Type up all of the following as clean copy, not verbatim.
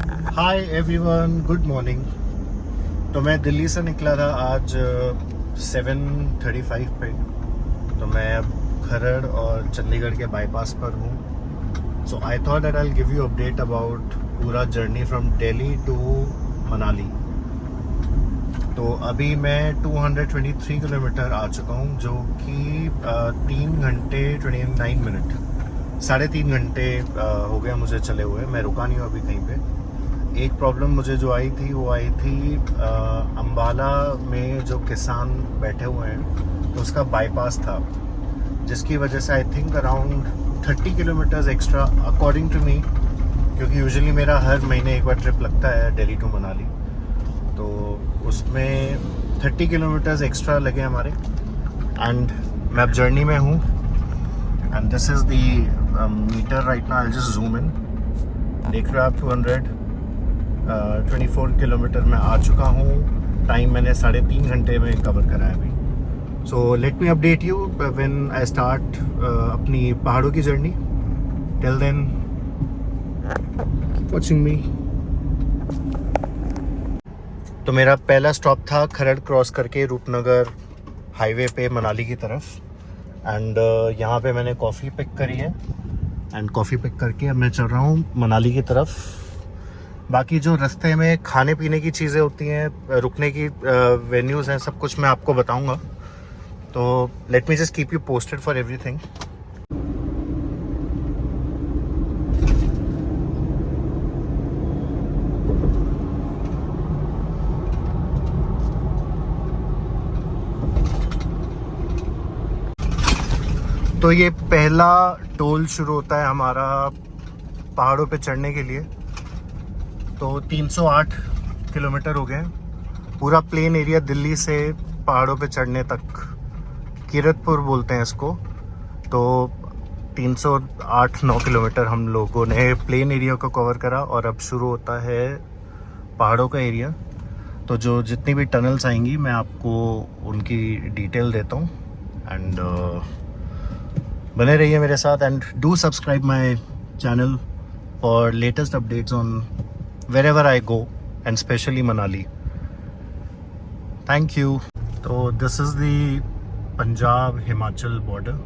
Hi everyone, good morning. तो मैं दिल्ली से निकला था आज 7:35 पे। तो मैं अब खरड़ और चंडीगढ़ के बाईपास पर हूँ। So I thought that I will give you update about पूरा journey from Delhi to Manali. तो अभी मैं 223 किलोमीटर आ चुका हूँ, जो कि 3 घंटे 29 मिनट, 3.5 घंटे हो गया मुझे चले हुए। मैं रुका नहीं हूँ अभी कहीं पे। एक प्रॉब्लम मुझे जो आई थी वो आई थी अम्बाला में जो किसान बैठे हुए हैं, तो उसका बाईपास था, जिसकी वजह से I think around 30 kilometres extra according to me, क्योंकि यूजुअली मेरा हर महीने एक बार ट्रिप लगता है दिल्ली टू मनाली, तो उसमें 30 किलोमीटर्स एक्स्ट्रा लगे हमारे। एंड मैं अब जर्नी में हूँ and this is the meter right now. I just zoom in, देख रहे हो आप 224 किलोमीटर में आ चुका हूँ। टाइम मैंने 3.5 घंटे में कवर करा है अभी। So let me update you when I start अपनी पहाड़ों की journey. Till then keep watching me. तो मेरा पहला स्टॉप था खरड़ क्रॉस करके रूपनगर हाईवे पे मनाली की तरफ। एंड यहाँ पे मैंने कॉफ़ी पिक करी है एंड कॉफ़ी पिक करके अब मैं चल रहा हूँ मनाली की तरफ। बाकी जो रास्ते में खाने पीने की चीज़ें होती हैं, रुकने की वेन्यूज़ हैं, सब कुछ मैं आपको बताऊंगा। तो let me just keep you posted for everything. तो ये पहला टोल शुरू होता है हमारा पहाड़ों पे चढ़ने के लिए। तो 308 किलोमीटर हो गए, पूरा प्लेन एरिया दिल्ली से पहाड़ों पे चढ़ने तक, कीरतपुर बोलते हैं इसको। तो 308-9 किलोमीटर हम लोगों ने प्लेन एरिया को कवर करा और अब शुरू होता है पहाड़ों का एरिया। तो जो जितनी भी टनल्स आएंगी मैं आपको उनकी डिटेल देता हूँ। एंड बने रहिए मेरे साथ and do subscribe my channel for latest updates on wherever I go and especially Manali. Thank you. तो this is the Punjab Himachal border,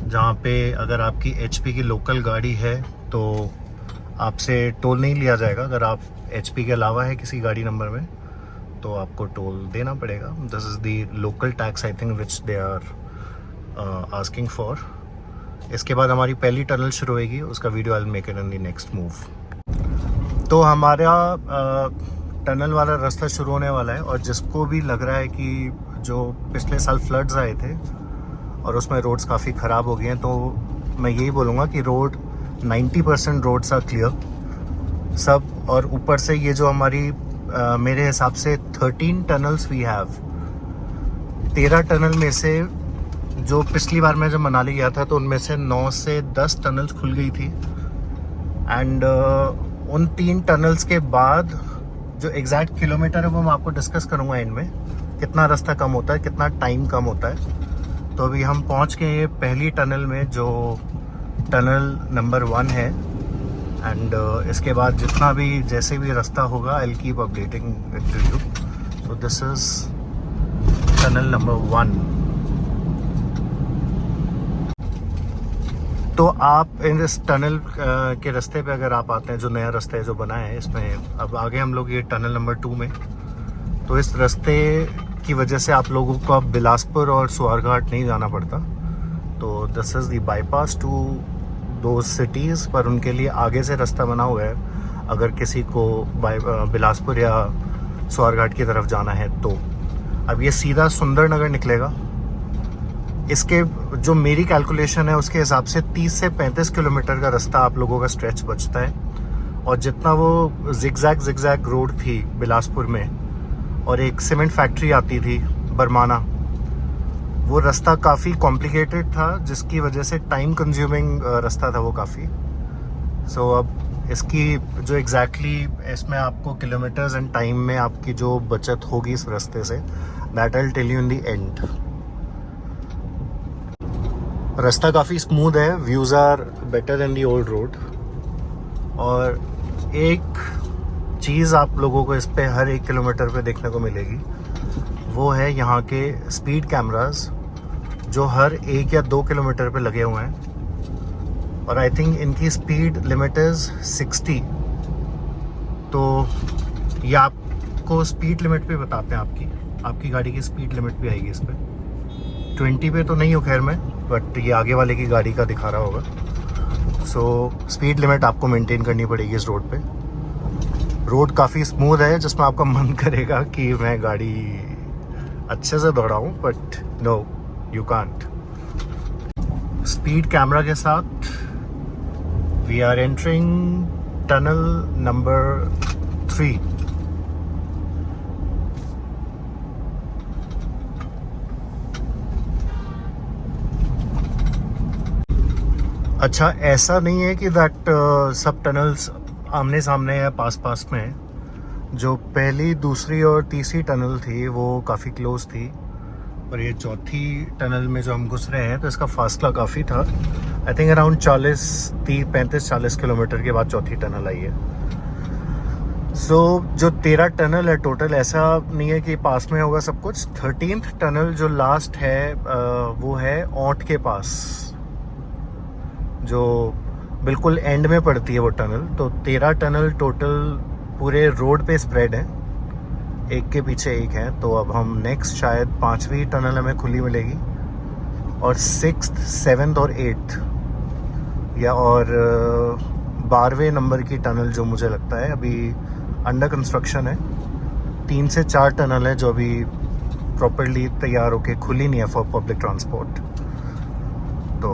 जहाँ पे अगर आपकी HP की लोकल गाड़ी है तो आपसे टोल नहीं लिया जाएगा। अगर आप HP के अलावा है किसी गाड़ी नंबर में तो आपको टोल देना पड़ेगा। This is the local tax I think which they are asking for. इसके बाद हमारी पहली टनल शुरू होगी, उसका video I will make it in the next move. तो हमारा टनल वाला रास्ता शुरू होने वाला है, और जिसको भी लग रहा है कि जो पिछले साल फ्लड्स आए थे और उसमें रोड्स काफ़ी ख़राब हो गए हैं, तो मैं यही बोलूँगा कि रोड 90% रोड्स आर क्लियर सब। और ऊपर से ये जो हमारी मेरे हिसाब से 13 टनल्स वी हैव, 13 टनल में से जो पिछली बार मैं जब मनाली गया था तो उनमें से 9 से 10 टनल्स खुल गई थी। एंड उन 3 टनल्स के बाद जो एग्जैक्ट किलोमीटर है वो मैं आपको डिस्कस करूंगा इनमें, कितना रास्ता कम होता है, कितना टाइम कम होता है। तो अभी हम पहुंच गए पहली टनल में, जो टनल नंबर 1 है। एंड इसके बाद जितना भी जैसे भी रास्ता होगा I will keep updating it to you. So this is tunnel number 1। तो आप इस टनल के रास्ते पे अगर आप आते हैं, जो नया रास्ता है जो बना है, इसमें अब आगे हम लोग ये टनल नंबर 2 में। तो इस रास्ते की वजह से आप लोगों को अब बिलासपुर और सुअरघाट नहीं जाना पड़ता। तो this is the bypass to दो सिटीज़, पर उनके लिए आगे से रास्ता बना हुआ है अगर किसी को बिलासपुर या सुअरघाट की तरफ जाना है तो। अब ये सीधा सुंदरनगर निकलेगा। इसके जो मेरी कैलकुलेशन है उसके हिसाब से 30 से 35 किलोमीटर का रास्ता आप लोगों का स्ट्रेच बचता है। और जितना वो जिगजैग रोड थी बिलासपुर में, और एक सीमेंट फैक्ट्री आती थी बरमाना, वो रास्ता काफ़ी कॉम्प्लिकेटेड था, जिसकी वजह से टाइम कंज्यूमिंग रास्ता था वो काफ़ी। सो अब इसकी जो एग्जैक्टली इसमें आपको किलोमीटर्स एंड टाइम में आपकी जो बचत होगी इस रास्ते से, that I will tell you in the end. रास्ता काफ़ी स्मूथ है, views are better than the old road. और एक चीज़ आप लोगों को इस पे हर 1 किलोमीटर पे देखने को मिलेगी, वो है यहाँ के स्पीड कैमरास जो हर 1 या 2 किलोमीटर पे लगे हुए हैं। और आई थिंक इनकी स्पीड लिमिट इज़ 60। तो ये आपको स्पीड लिमिट पे बताते हैं, आपकी गाड़ी की स्पीड लिमिट भी आएगी इस पर। 20 पे तो नहीं हो खैर मैं, बट ये आगे वाले की गाड़ी का दिखा रहा होगा। सो स्पीड लिमिट आपको मेंटेन करनी पड़ेगी इस रोड पे। रोड काफ़ी स्मूथ है जिसमें आपका मन करेगा कि मैं गाड़ी अच्छे से दौड़ाऊँ, but no, you can't. Speed camera के साथ we are entering tunnel number 3। अच्छा, ऐसा नहीं है कि दैट सब टनल्स आमने सामने है, पास पास में है। जो पहली, दूसरी और तीसरी टनल थी वो काफ़ी क्लोज थी, और ये चौथी टनल में जो हम घुस रहे हैं तो इसका फासला काफ़ी था। आई थिंक अराउंड 35-40 किलोमीटर के बाद चौथी टनल आई है। सो जो 13 टनल है टोटल, ऐसा नहीं है कि पास में होगा सब कुछ। 13th टनल जो लास्ट है वो है औंठ के पास, जो बिल्कुल एंड में पड़ती है वो टनल। तो 13 टनल टोटल पूरे रोड पे स्प्रेड है, एक के पीछे एक है। तो अब हम नेक्स्ट शायद 5वीं टनल हमें खुली मिलेगी, और 6th, 7th और 8th या और 12वें नंबर की टनल जो मुझे लगता है अभी अंडर कंस्ट्रक्शन है। 3 से 4 टनल है जो अभी प्रॉपरली तैयार होके खुली नहीं है फॉर पब्लिक ट्रांसपोर्ट। तो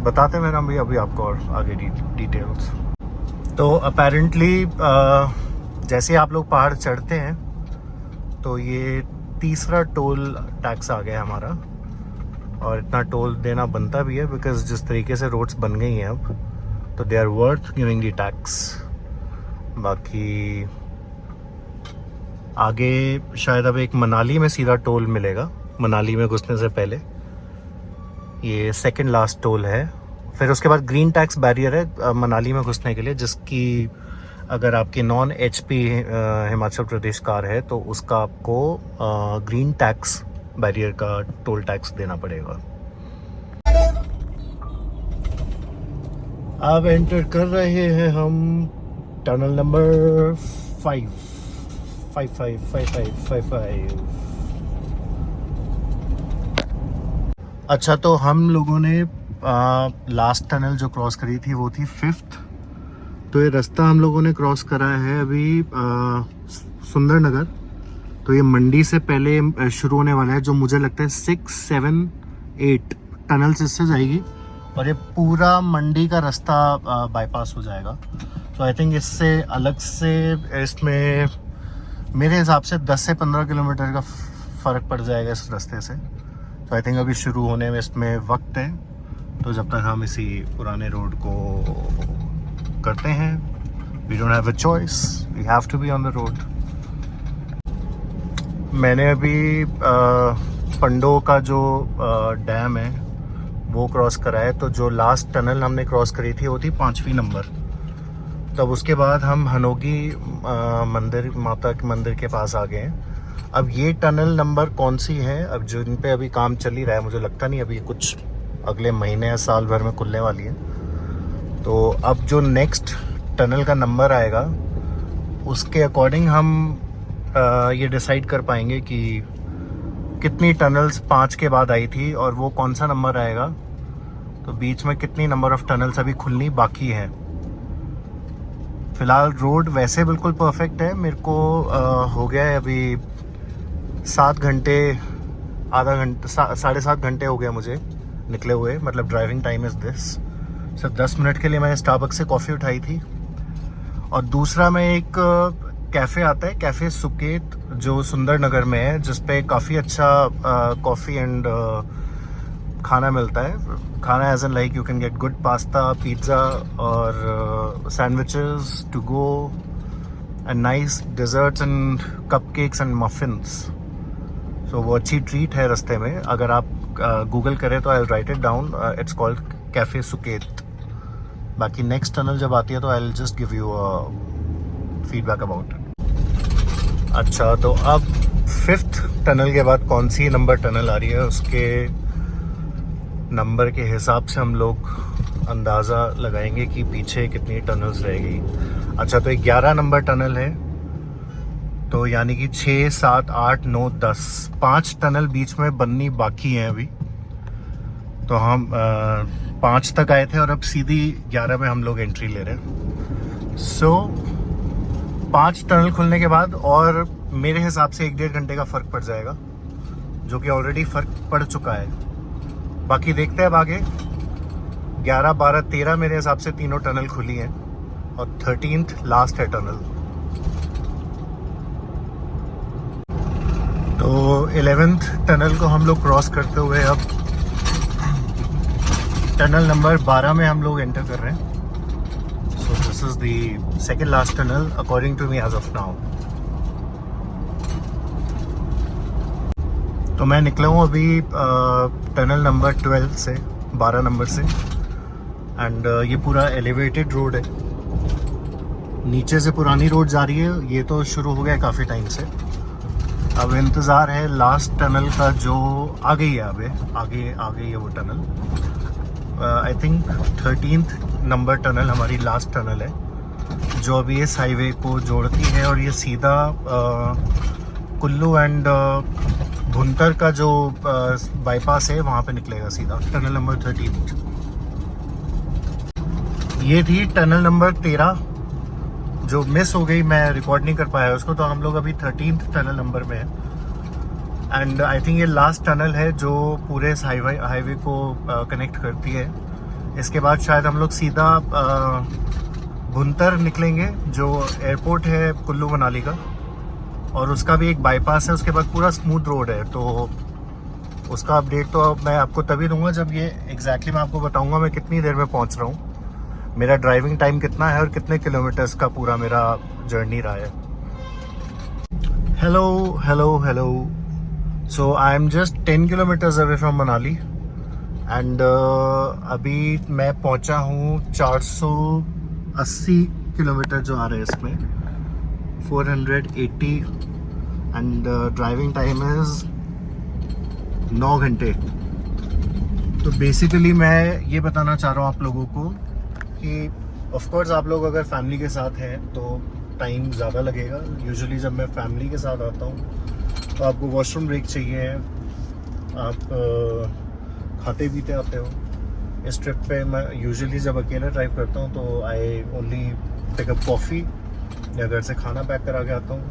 बताते मेरा भी अभी आपको और आगे डिटेल्स। तो अपेरेंटली जैसे आप लोग पहाड़ चढ़ते हैं तो ये तीसरा टोल टैक्स आ गया हमारा, और इतना टोल देना बनता भी है बिकॉज जिस तरीके से रोड्स बन गई हैं अब, तो they are worth giving the tax. बाकी आगे शायद अब एक मनाली में सीधा टोल मिलेगा, मनाली में घुसने से पहले। ये सेकंड लास्ट टोल है। फिर उसके बाद ग्रीन टैक्स बैरियर है मनाली में घुसने के लिए, जिसकी अगर आपकी non HP Himachal Pradesh car है तो उसका आपको ग्रीन टैक्स बैरियर का टोल टैक्स देना पड़ेगा। अब एंटर कर रहे हैं हम टनल नंबर 5। अच्छा, तो हम लोगों ने लास्ट टनल जो क्रॉस करी थी वो थी 5th। तो ये रास्ता हम लोगों ने क्रॉस करा है अभी सुंदरनगर। तो ये मंडी से पहले शुरू होने वाला है, जो मुझे लगता है 6, 7, 8 टनल्स इससे जाएगी, और ये पूरा मंडी का रास्ता बाईपास हो जाएगा। तो आई थिंक इससे अलग से इसमें मेरे हिसाब से 10 से 15 किलोमीटर का फ़र्क पड़ जाएगा इस रास्ते से। तो आई थिंक अभी शुरू होने में इसमें वक्त है, तो जब तक हम इसी पुराने रोड को करते हैं, we don't have a choice, we have to be on the road. मैंने अभी पंडो का जो डैम है वो क्रॉस करा है। तो जो लास्ट टनल हमने क्रॉस करी थी वो थी 5वीं नंबर। तब उसके बाद हम हनोगी मंदिर, माता के मंदिर के पास आ गए हैं। अब ये टनल नंबर कौन सी है, अब जो इन पे अभी काम चल ही रहा है, मुझे लगता नहीं अभी कुछ अगले महीने या साल भर में खुलने वाली है। तो अब जो नेक्स्ट टनल का नंबर आएगा उसके अकॉर्डिंग हम ये डिसाइड कर पाएंगे कि कितनी टनल्स 5 के बाद आई थी और वो कौन सा नंबर आएगा। तो बीच में कितनी नंबर ऑफ टनल्स अभी खुलनी बाकी है। फ़िलहाल रोड वैसे बिल्कुल परफेक्ट है। मेरे को हो गया है अभी 7 घंटे, आधा घंटा, 7.5 घंटे हो गया मुझे निकले हुए, मतलब ड्राइविंग टाइम इज़ दिस। सिर्फ 10 मिनट के लिए मैंने स्टारबक्स से कॉफ़ी उठाई थी। और दूसरा मैं एक कैफ़े आता है, कैफ़े सुकेत, जो सुंदरनगर में है, जिस पे काफ़ी अच्छा कॉफ़ी एंड खाना मिलता है। खाना as an like you can get good pasta, pizza और sandwiches to go and nice desserts and cupcakes and muffins. So वो अच्छी ट्रीट है रास्ते में। अगर आप गूगल करें तो I will write it down, it's called cafe Suket. बाकी नेक्स्ट टनल जब आती है तो I will just give you feedback about it. अच्छा, तो अब 5th टनल के बाद कौन सी नंबर टनल आ रही है, उसके नंबर के हिसाब से हम लोग अंदाज़ा लगाएंगे कि पीछे कितनी टनल्स रहेगी। अच्छा, तो 11 नंबर टनल है, तो यानी कि 6, 7, 8, 9, 10 5 टनल बीच में बननी बाकी हैं अभी। तो हम 5 तक आए थे और अब सीधी 11 में हम लोग एंट्री ले रहे हैं। सो 5 टनल खुलने के बाद और मेरे हिसाब से 1-1.5 घंटे का फ़र्क पड़ जाएगा, जो कि ऑलरेडी फ़र्क पड़ चुका है। बाकी देखते हैं अब आगे। 11, 12, 13 मेरे हिसाब से तीनों टनल खुली हैं और 13th लास्ट है टनल। तो 11th टनल को हम लोग क्रॉस करते हुए अब टनल नंबर 12 में हम लोग एंटर कर रहे हैं। So this is the second last tunnel according to me as of now. तो मैं निकला हूँ अभी टनल नंबर 12 से, 12 नंबर से। एंड ये पूरा एलिवेटेड रोड है, नीचे से पुरानी रोड जा रही है। ये तो शुरू हो गया काफ़ी टाइम से। अब इंतज़ार है लास्ट टनल का, जो आ गई है। अब आगे आ गई है वो tunnel. I think 13th number tunnel हमारी लास्ट टनल है, जो अभी इस हाईवे को जोड़ती है और ये सीधा कुल्लू एंड भुंतर का जो बाईपास है वहाँ पे निकलेगा सीधा। Tunnel number 13। ये थी टनल नंबर 13 जो मिस हो गई, मैं रिकॉर्ड नहीं कर पाया उसको। तो हम लोग अभी 13th टनल नंबर में हैं। एंड आई थिंक ये लास्ट टनल है जो पूरे इस हाईवे को कनेक्ट करती है। इसके बाद शायद हम लोग सीधा भुंतर निकलेंगे, जो एयरपोर्ट है कुल्लू मनाली का, और उसका भी एक बाईपास है। उसके बाद पूरा स्मूथ रोड है। तो उसका अपडेट तो मैं आपको तभी दूंगा जब ये एग्जैक्टली मैं आपको बताऊंगा मैं कितनी देर में पहुंच रहा हूँ, मेरा ड्राइविंग टाइम कितना है और कितने किलोमीटर्स का पूरा मेरा जर्नी रहा है। Hello hello hello. So I am just 10 kilometres away from Manali and अभी मैं पहुंचा हूँ 480 किलोमीटर जो आ रहे हैं इसमें, 480 एंड ड्राइविंग टाइम इज़ 9 घंटे। तो बेसिकली मैं ये बताना चाह रहा हूँ आप लोगों को कि ऑफ कोर्स आप लोग अगर फैमिली के साथ हैं तो टाइम ज़्यादा लगेगा। यूजुअली जब मैं फैमिली के साथ आता हूँ तो आपको वॉशरूम ब्रेक चाहिए, आप खाते पीते आते हो। इस ट्रिप पे मैं यूजुअली जब अकेला ड्राइव करता हूँ तो I only pick up coffee या घर से खाना पैक करा के आता हूँ।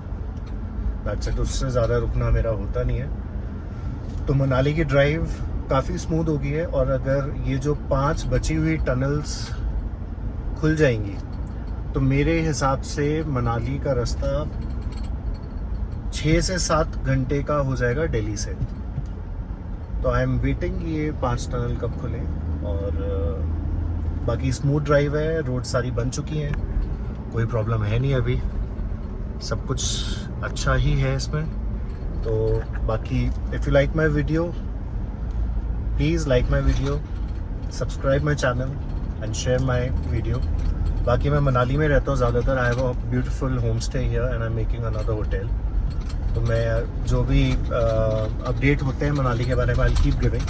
दैट्स इट, उससे ज़्यादा रुकना मेरा होता नहीं है। तो मनाली की ड्राइव काफ़ी स्मूथ हो गई है और अगर ये जो 5 बची हुई टनल्स खुल जाएंगी तो मेरे हिसाब से मनाली का रास्ता 6 से 7 घंटे का हो जाएगा दिल्ली से। तो आई एम वेटिंग ये 5 टनल कब खुले। और बाकी स्मूथ ड्राइव है, रोड सारी बन चुकी हैं, कोई प्रॉब्लम है नहीं अभी, सब कुछ अच्छा ही है इसमें। तो बाकी if you like my video please like my video, subscribe my channel and share my video. बाकी मैं मनाली में रहता हूँ ज़्यादातर। I have a beautiful home stay here and I am making another hotel. तो मैं जो भी अपडेट होते हैं मनाली के बारे में आई कीप गिविंग।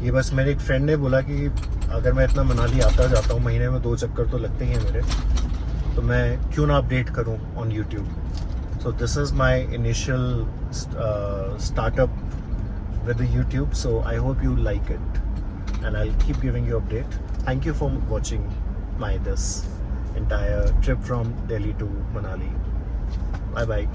ये बस मेरे एक फ्रेंड ने बोला कि अगर मैं इतना मनाली आता जाता हूँ, महीने में 2 चक्कर तो लगते ही हैं मेरे, तो मैं क्यों ना अपडेट करूँ on YouTube. So this is my initial startup with YouTube. So I hope you like it and I will keep giving you update. Thank you for watching my this entire trip from Delhi to Manali. Bye bye.